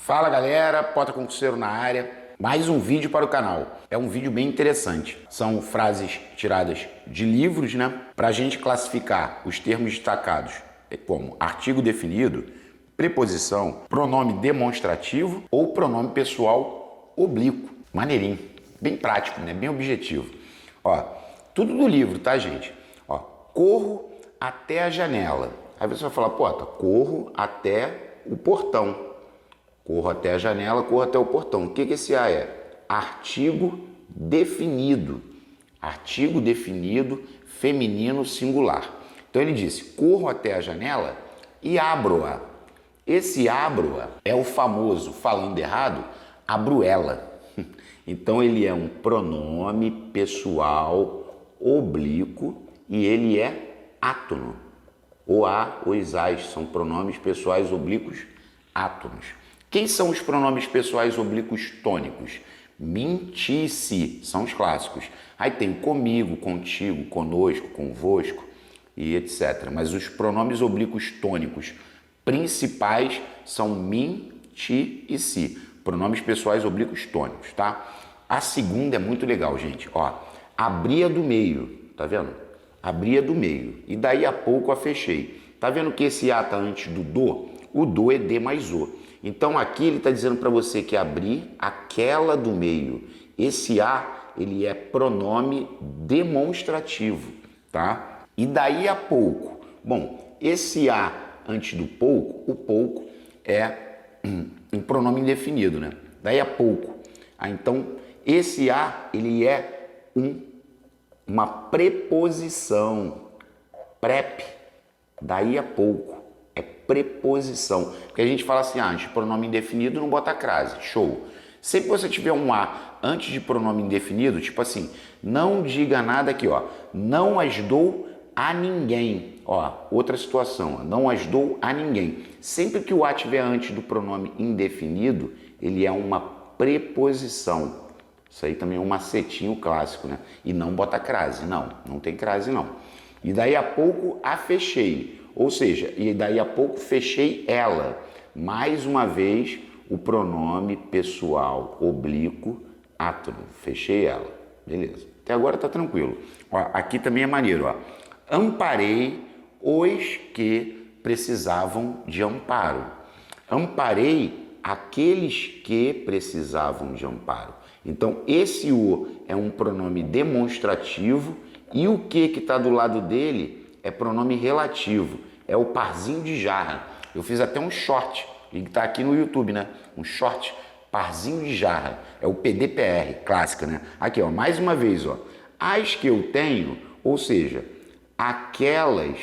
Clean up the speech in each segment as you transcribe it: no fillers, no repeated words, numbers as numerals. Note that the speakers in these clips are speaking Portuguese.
Fala galera, Pota Concurseiro na área, mais um vídeo para o canal. É um vídeo bem interessante, são frases tiradas de livros, né? Para a gente classificar os termos destacados como artigo definido, preposição, pronome demonstrativo ou pronome pessoal oblíquo. Maneirinho, bem prático, né? Bem objetivo. Ó, tudo do livro, tá gente? Ó, corro até a janela. Aí você vai falar, Pota, corro até o portão. Corro até a janela, corro até o portão. O que esse A é? Artigo definido. Artigo definido, feminino, singular. Então ele disse, corro até a janela e abro-a. Esse abro-a é o famoso, falando errado, abro ela. Então ele é um pronome pessoal oblíquo e ele é átono. O a, os as são pronomes pessoais oblíquos átonos. Quem são os pronomes pessoais oblíquos tônicos? Mim, ti, si, são os clássicos. Aí tem comigo, contigo, conosco, convosco e etc. Mas os pronomes oblíquos tônicos principais são mim, ti e si. Pronomes pessoais oblíquos tônicos, tá? A segunda é muito legal, gente. Ó, abria do meio, tá vendo? Abria do meio. E daí a pouco a fechei. Tá vendo que esse A tá antes do do? O do é D mais O. Então aqui ele está dizendo para você que abrir aquela do meio. Esse A, ele é pronome demonstrativo, tá? E daí a pouco. Bom, esse A antes do pouco, o pouco é um pronome indefinido, né? Daí a pouco. Então esse A, ele é uma preposição. Prep. Daí a pouco. É preposição. Porque a gente fala assim, antes de pronome indefinido não bota crase. Show. Sempre que você tiver um A antes de pronome indefinido, tipo assim, não diga nada aqui, ó. Não as dou a ninguém. Ó, outra situação, ó, não as dou a ninguém. Sempre que o A tiver antes do pronome indefinido, ele é uma preposição. Isso aí também é um macetinho clássico, né? E não bota crase. Não tem crase não. E daí a pouco a fechei. Ou seja, e daí a pouco fechei ela. Mais uma vez, o pronome pessoal oblíquo átono. Fechei ela. Beleza. Até agora tá tranquilo. Ó, aqui também é maneiro. Ó. Amparei os que precisavam de amparo. Amparei aqueles que precisavam de amparo. Então, esse o é um pronome demonstrativo e o que está do lado dele é pronome relativo, é o parzinho de jarra. Eu fiz até um short, que está aqui no YouTube, né? Um short, parzinho de jarra, é o PDPR, clássica, né? Aqui, ó, mais uma vez, ó, as que eu tenho, ou seja, aquelas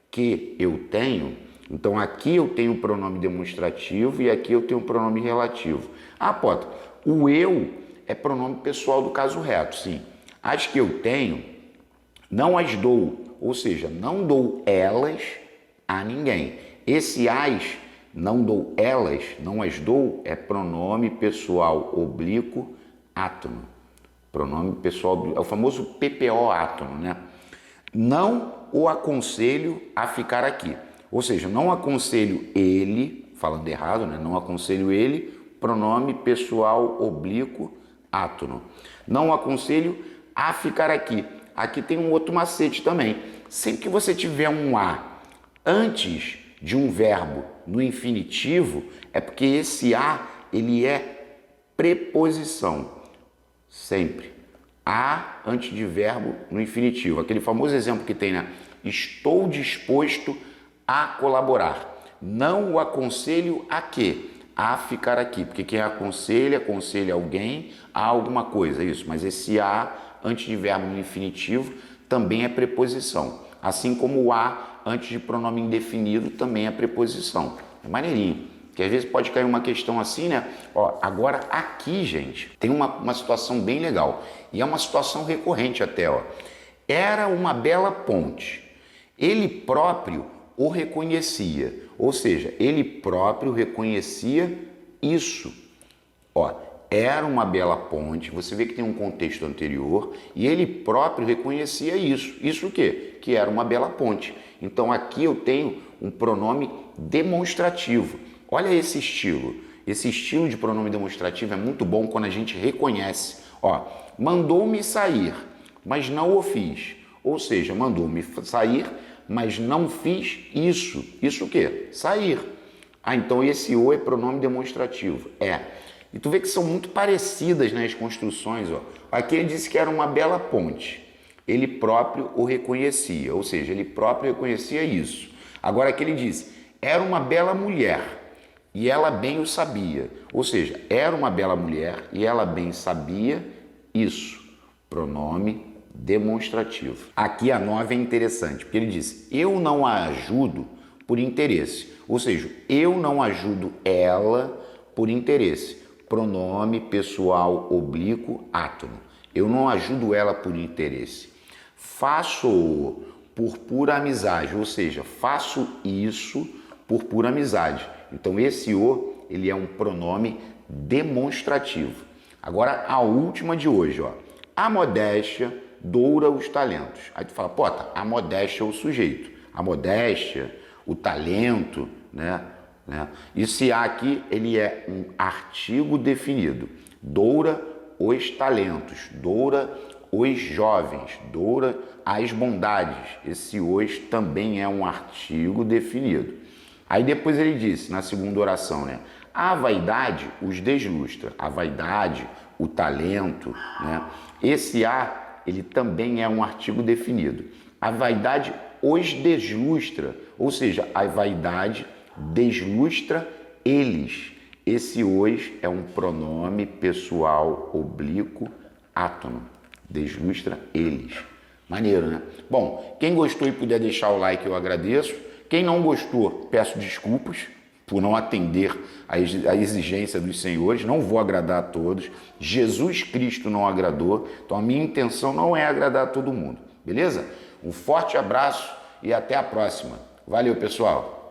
que eu tenho. Então aqui eu tenho o pronome demonstrativo e aqui eu tenho o pronome relativo. Ah, Pota, o eu é pronome pessoal do caso reto, sim. As que eu tenho, não as dou. Ou seja, não dou elas a ninguém. Esse as, não dou elas, não as dou, é pronome pessoal oblíquo átono. Pronome pessoal, é o famoso PPO átono, né? Não o aconselho a ficar aqui. Ou seja, não aconselho ele, falando errado, né? Não aconselho ele, pronome pessoal oblíquo átono. Não aconselho a ficar aqui. Aqui tem um outro macete também. Sempre que você tiver um A antes de um verbo no infinitivo, é porque esse A, ele é preposição. Sempre. A antes de verbo no infinitivo. Aquele famoso exemplo que tem, né? Estou disposto a colaborar. Não o aconselho a quê? A ficar aqui. Porque quem aconselha alguém a alguma coisa. Isso. Mas esse A antes de verbo no infinitivo também é preposição. Assim como o a antes de pronome indefinido também é preposição. É maneirinho. Que às vezes pode cair uma questão assim, né? Ó, agora aqui, gente, tem uma situação bem legal. E é uma situação recorrente até, ó. Era uma bela ponte. Ele próprio o reconhecia. Ou seja, ele próprio reconhecia isso. Ó, era uma bela ponte, você vê que tem um contexto anterior, e ele próprio reconhecia isso. Isso o quê? Que era uma bela ponte. Então aqui eu tenho um pronome demonstrativo. Olha esse estilo. Esse estilo de pronome demonstrativo é muito bom quando a gente reconhece. Ó, mandou-me sair, mas não o fiz. Ou seja, mandou-me sair, mas não fiz isso. Isso o quê? Sair. Ah, então esse o é pronome demonstrativo. É. E tu vê que são muito parecidas nas construções. Ó. Aqui ele disse que era uma bela ponte. Ele próprio o reconhecia, ou seja, ele próprio reconhecia isso. Agora aqui ele disse, era uma bela mulher e ela bem o sabia. Ou seja, era uma bela mulher e ela bem sabia isso. Pronome demonstrativo. Aqui a 9 é interessante, porque ele diz, eu não a ajudo por interesse. Ou seja, eu não ajudo ela por interesse. Pronome pessoal oblíquo átono. Eu não ajudo ela por interesse. Faço-o por pura amizade, ou seja, faço isso por pura amizade. Então esse o, ele é um pronome demonstrativo. Agora a última de hoje, ó. A modéstia doura os talentos. Aí tu fala, pô, tá, a modéstia é o sujeito. A modéstia, o talento, né? Esse a aqui, ele é um artigo definido. Doura os talentos, doura os jovens, doura as bondades. Esse os também é um artigo definido. Aí depois ele disse, na segunda oração, né? A vaidade os deslustra. A vaidade, o talento, né? Esse a, ele também é um artigo definido. A vaidade os deslustra, ou seja, a vaidade deslustra eles. Esse os é um pronome pessoal oblíquo átono. Deslustra eles. Maneiro, né? Bom, quem gostou e puder deixar o like, eu agradeço. Quem não gostou, peço desculpas por não atender a exigência dos senhores. Não vou agradar a todos. Jesus Cristo não agradou. Então a minha intenção não é agradar a todo mundo. Beleza? Um forte abraço e até a próxima. Valeu, pessoal!